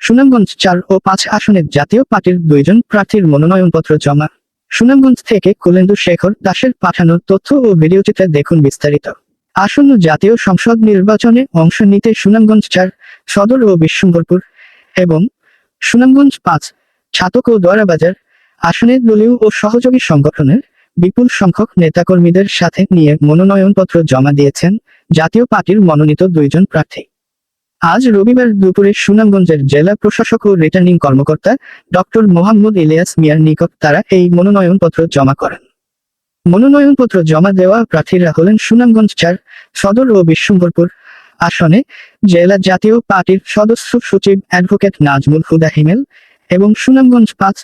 সুনামগঞ্জ ৪ ও ৫ আসনের জাতীয় পার্টির ২ জন প্রার্থীর মনোনয়নপত্র জমা। সুনামগঞ্জ থেকে কুলেন্দু শেখর দাসের পাঠানো তথ্য ও ভিডিওটিতে দেখুন বিস্তারিত। আসন্ন জাতীয় সংসদ নির্বাচনে অংশ নিতে সুনামগঞ্জ ৪ সদর ও বিশ্বম্বরপুর এবং সুনামগঞ্জ ৫ ছাতক ও দয়াবাজার আসনে দলীয় ও সহযোগী সংগঠনের বিপুল সংখ্যক নেতাকর্মীদের সাথে নিয়ে মনোনয়নপত্র জমা দিয়েছেন জাতীয় পার্টির মনোনীত ২ জন প্রার্থী। আজ রবিবার দুপুরে সুনামগঞ্জের জেলা প্রশাসক ও রিটার্নিং কর্মকর্তা ডক্টর মোহাম্মদ ইলিয়াস মিয়ার নিকট তারা এই মনোনয়নপত্র জমা করেন। মনোনয়নপত্র জমা দেওয়া প্রার্থীরা হলেন সুনামগঞ্জ ৪ সদর ও বিশ্বম্বরপুর আসনে জেলা জাতীয় পার্টির সদস্য সচিব অ্যাডভোকেট নাজমুল হুদা হিমেল এবং সুনামগঞ্জ ৫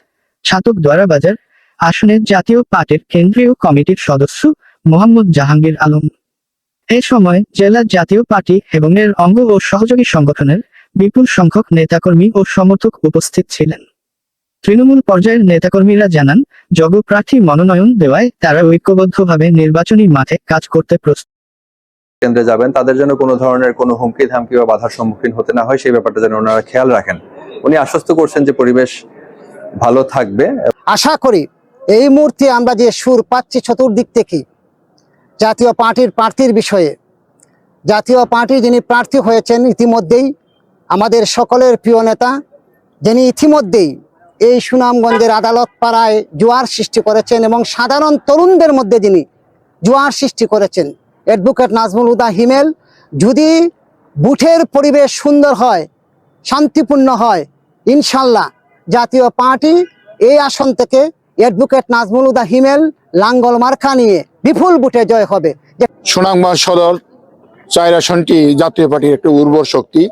ছাতক দয়াবাজার আসনে জাতীয় পার্টির কেন্দ্রীয় কমিটির সদস্য মোহাম্মদ জাহাঙ্গীর আলম। এ সময় জেলা জাতীয় পার্টি এবং এর অঙ্গ ও সহযোগী সংগঠনের বিপুল সংখ্যক নেতাকর্মী ও সমর্থক উপস্থিত ছিলেন। তৃণমূল পর্যায়ের নেতাকর্মীরা জানান, যোগ্য প্রার্থী মনোনয়ন দেওয়ায় তারা ঐক্যবদ্ধভাবে নির্বাচনী মাঠে কাজ করতে প্রস্তুত। কেন্দ্রে যাবেন তাদের জন্য কোনো ধরনের কোনো হুমকি ধামকি বা বাধার সম্মুখীন হতে না হয় সেই ব্যাপারটা যেন ওনারা খেয়াল রাখেন। উনি আশ্বস্ত করছেন যে পরিবেশ ভালো থাকবে। আশা করি এই মুহূর্তে আমরা যে সুর পাচ্ছি চতুর্দিক থেকে জাতীয় পার্টির প্রার্থীর বিষয়ে, জাতীয় পার্টি যিনি প্রার্থী হয়েছেন ইতিমধ্যেই আমাদের সকলের প্রিয় নেতা, যিনি ইতিমধ্যেই এই সুনামগঞ্জের আদালত পাড়ায় জোয়ার সৃষ্টি করেছেন এবং সাধারণ তরুণদের মধ্যে যিনি জোয়ার সৃষ্টি করেছেন, অ্যাডভোকেট নাজমুল হুদা হিমেল। যদি বুথের পরিবেশ সুন্দর হয়, শান্তিপূর্ণ হয়, ইনশাল্লাহ জাতীয় পার্টি এই আসন থেকে অ্যাডভোকেট নাজমুল হুদা হিমেল লাঙ্গল মার্কা নিয়ে বিপুল বুথে জয় হবে। সুনামগঞ্জ সদর ৪ আসনটি জাতীয় পার্টির একটা উর্বর শক্তি।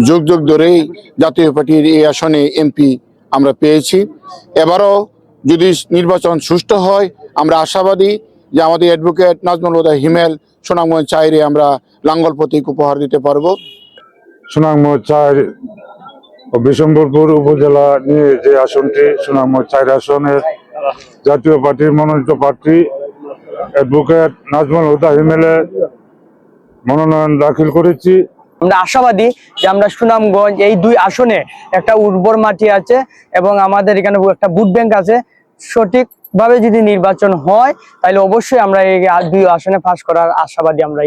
যুগ যুগ ধরেই জাতীয় পার্টির এই আসনে এমপি আমরা পেয়েছি। এবারও যদি নির্বাচন সুষ্ঠু হয়, আমরা আশাবাদী যে আমাদের অ্যাডভোকেট নাজমুল হুদা হিমেল সুনামগঞ্জ ৪-এ আমরা লাঙ্গল প্রতীক উপহার দিতে পারবো। সুনামগঞ্জ ৪ ও বিশ্বম্বরপুর উপজেলা নিয়ে যে আসনটি, সুনামগঞ্জ ৪ আসনের জাতীয় পার্টির মনোনীত প্রার্থী অ্যাডভোকেট নাজমুল হুদা হিমেলের মনোনয়ন দাখিল করেছি। আমরা আশাবাদী যে আমরা সুনামগঞ্জ এই ২ আসনে একটা উর্বর মাটি আছে এবং আমাদের এখানে একটা ভোট ব্যাংক আছে। সঠিকভাবে যদি নির্বাচন হয় তাহলে অবশ্যই আমরা এই ২ আসনে পাস করার আশাবাদী আমরা।